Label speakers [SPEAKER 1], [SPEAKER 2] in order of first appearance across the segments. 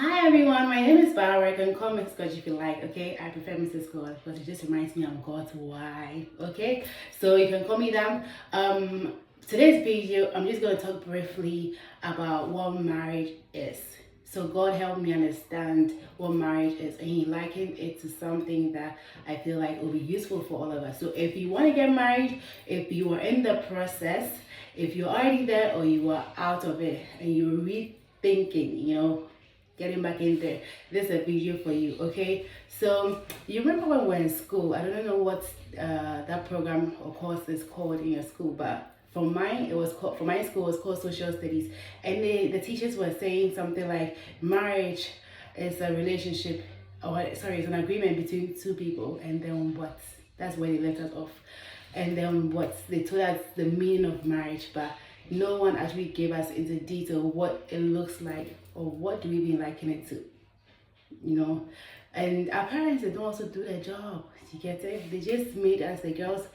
[SPEAKER 1] Hi everyone, my name is Barbara. You can call me Scotch if you like, okay? I prefer Mrs. God because it just reminds me of God's wife, okay? So you can call me that. Today's video, I'm just going to talk briefly about what marriage is. So God helped me understand what marriage is, and He likened it to something that I feel like will be useful for all of us. So if you want to get married, if you are in the process, if you're already there or you are out of it and you're rethinking, getting back in there, this is a video for you. Okay, so you remember when we were in school, I don't know what that program or course is called in your school, but for mine it was called, for my school it was called social studies, and the teachers were saying something like marriage is a relationship, or sorry, it's an agreement between two people, and then what, that's where they left us off. And then what they told us the meaning of marriage, but no one actually gave us into detail what it looks like or what do we even liken it to, and our parents, they don't also do their job. You get it? They just made us, the girls,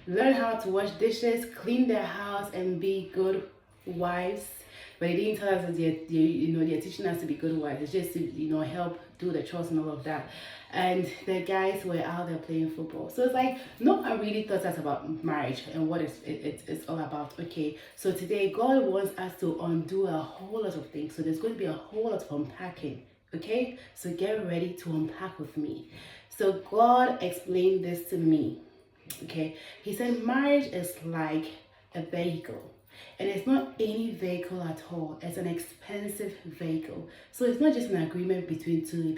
[SPEAKER 1] learn how to wash dishes, clean their house, and be good wives. But they didn't tell us that they're teaching us to be good wives. It's just to help do the chores and all of that. And the guys were out there playing football. So it's like no one really taught us about marriage and what it's all about. Okay, so today God wants us to undo a whole lot of things. So there's going to be a whole lot of unpacking. Okay, so get ready to unpack with me. So God explained this to me. Okay, He said marriage is like a vehicle, and it's not any vehicle at all. It's an expensive vehicle. So it's not just an agreement between two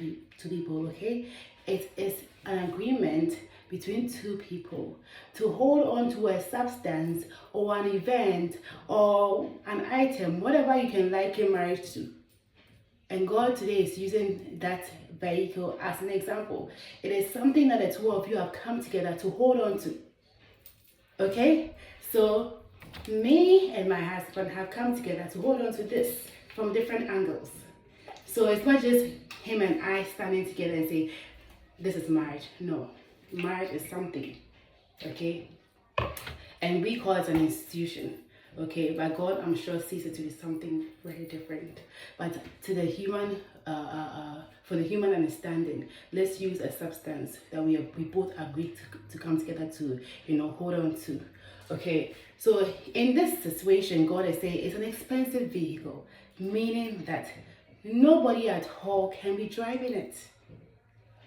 [SPEAKER 1] people. Okay, it's an agreement between two people to hold on to a substance or an event or an item, whatever you can liken marriage to. And God today is using that vehicle as an example. It is something that the two of you have come together to hold on to. Okay? So me and my husband have come together to hold on to this from different angles. So it's not just him and I standing together and say, this is marriage. No. Marriage is something. Okay? And we call it an institution. Okay, but God, I'm sure, sees it to be something very different. But to the human, for the human understanding, let's use a substance that we both agreed to come together to, hold on to. Okay, so in this situation, God is saying it's an expensive vehicle, meaning that nobody at all can be driving it.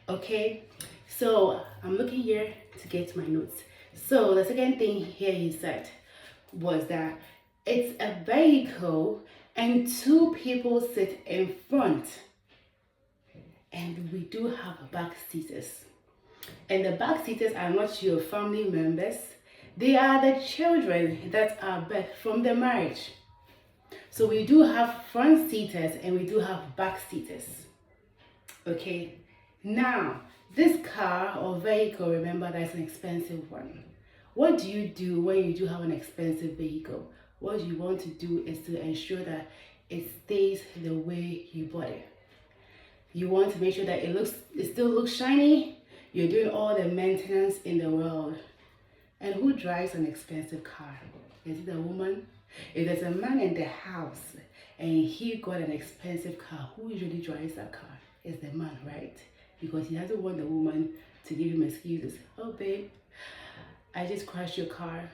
[SPEAKER 1] Okay, so I'm looking here to get my notes. So the second thing here He said was that it's a vehicle and two people sit in front, and we do have back seaters, and the back seaters are not your family members, they are the children that are birthed from the marriage. So we do have front seaters and we do have back seaters. Okay, now this car or vehicle, remember, that's an expensive one. What do you do when you do have an expensive vehicle? What you want to do is to ensure that it stays the way you bought it. You want to make sure that it still looks shiny. You're doing all the maintenance in the world. And who drives an expensive car? Is it a woman? If there's a man in the house and he got an expensive car, who usually drives that car? It's the man, right? Because he doesn't want the woman to give him excuses. Oh, babe, I just crashed your car.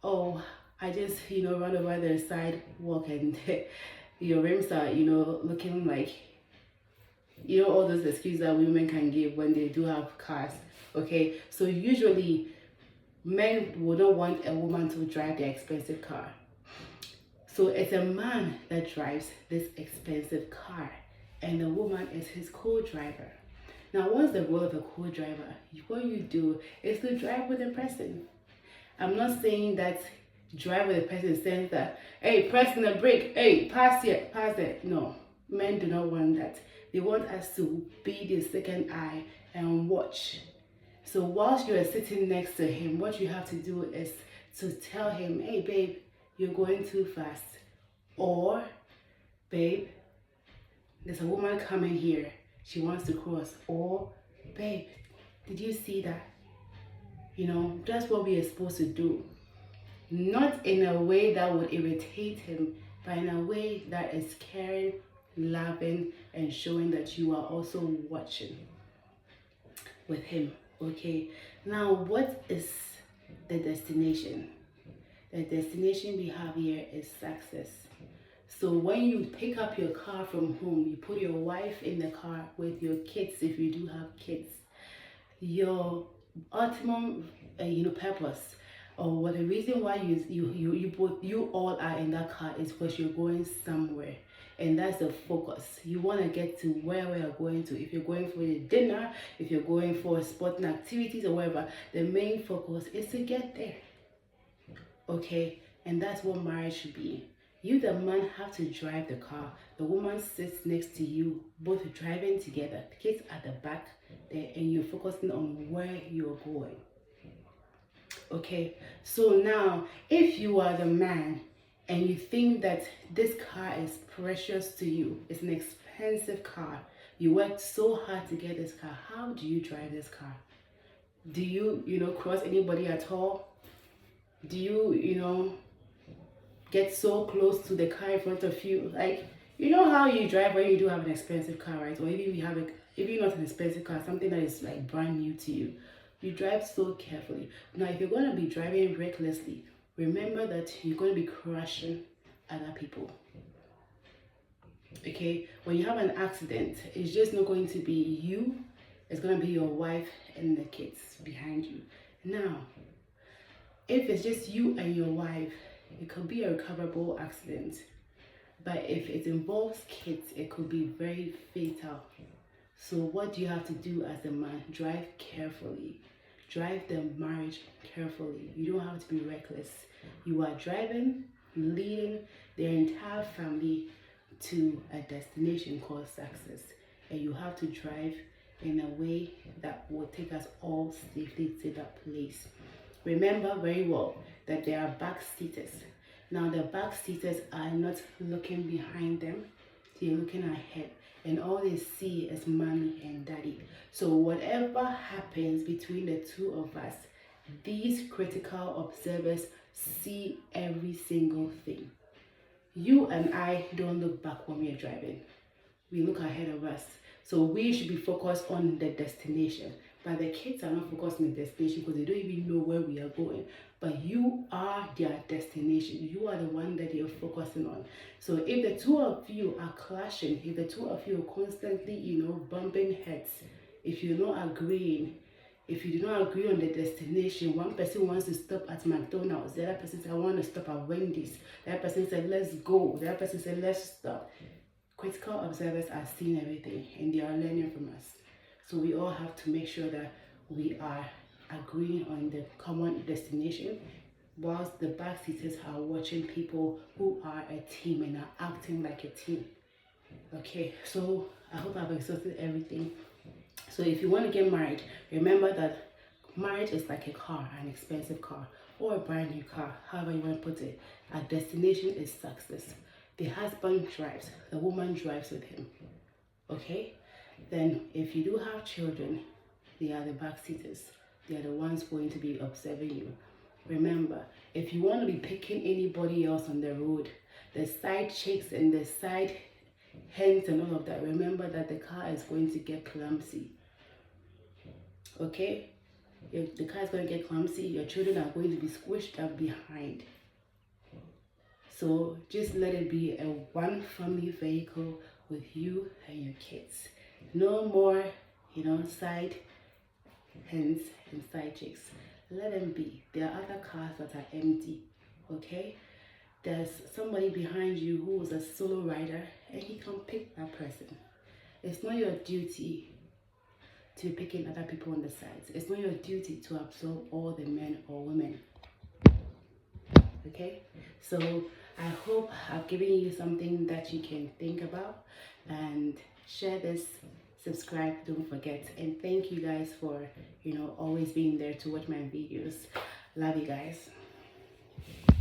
[SPEAKER 1] Oh, I just, run over the sidewalk and your rims are, looking like, all those excuses that women can give when they do have cars. Okay, so usually men would not want a woman to drive the expensive car. So it's a man that drives this expensive car, and the woman is his co-driver. Now, what's the role of a co-driver? What you do is to drive with the person. I'm not saying that drive with the person in the sense that, hey, pressing the brake, hey, pass here, pass it. No, men do not want that. They want us to be the second eye and watch. So whilst you are sitting next to him, what you have to do is to tell him, hey, babe, you're going too fast. Or, babe, there's a woman coming here. She wants to cross. Or, babe, did you see that? That's what we are supposed to do. Not in a way that would irritate him, but in a way that is caring, loving, and showing that you are also watching with him. Okay, now what is the destination? The destination we have here is success. So when you pick up your car from home, you put your wife in the car with your kids, if you do have kids, your ultimate purpose, or what the reason why you all are in that car is because you're going somewhere, and that's the focus. You want to get to where we are going to. If you're going for a dinner, if you're going for sporting activities or whatever, the main focus is to get there. Okay, and that's what marriage should be. You, the man, have to drive the car. The woman sits next to you, both driving together. The kids at the back there, and you're focusing on where you're going. Okay, so now if you are the man and you think that this car is precious to you, it's an expensive car, you worked so hard to get this car, how do you drive this car? Do you cross anybody at all? Do you get so close to the car in front of you? Like, you know how you drive when you do have an expensive car, right? Or even you have even not an expensive car, something that is like brand new to you. You drive so carefully. Now, if you're going to be driving recklessly, remember that you're going to be crushing other people. Okay, when you have an accident, it's just not going to be you, it's going to be your wife and the kids behind you. Now, if it's just you and your wife, it could be a recoverable accident. But if it involves kids, it could be very fatal. So what do you have to do as a man? Drive carefully. Drive the marriage carefully. You don't have to be reckless. You are driving, leading their entire family to a destination called success. And you have to drive in a way that will take us all safely to that place. Remember very well that there are back seaters. Now the back seaters are not looking behind them, they're looking ahead, and all they see is mommy and daddy. So whatever happens between the two of us, these critical observers see every single thing. You and I don't look back when we're driving. We look ahead of us. So we should be focused on the destination. But the kids are not focused on the destination because they don't even know where we are going. But you are their destination. You are the one that they're focusing on. So if the two of you are clashing, if the two of you are constantly, bumping heads, if you're not agreeing, if you do not agree on the destination, one person wants to stop at McDonald's, the other person says, I want to stop at Wendy's, the other person said, let's go, the other person said, let's stop. Critical observers are seeing everything and they are learning from us. So we all have to make sure that we are agreeing on the common destination, whilst the backseaters are watching people who are a team and are acting like a team. Okay, so I hope I've exhausted everything. So if you want to get married, remember that marriage is like a car, an expensive car, or a brand new car, however you want to put it. Our destination is success. The husband drives, the woman drives with him. Okay? Then if you do have children, they are the backseaters. They are the ones going to be observing you. Remember, if you want to be picking anybody else on the road, the side chicks and the side hens and all of that, remember that the car is going to get clumsy. Okay? If the car is going to get clumsy, your children are going to be squished up behind. So just let it be a one family vehicle with you and your kids. No more, side hens and side chicks. Let them be. There are other cars that are empty. Okay? There's somebody behind you who is a solo rider and he can pick that person. It's not your duty to be picking other people on the sides. It's not your duty to absorb all the men or women. Okay? So I hope I've given you something that you can think about, and share this, subscribe, don't forget, and thank you guys for always being there to watch my videos. Love you guys.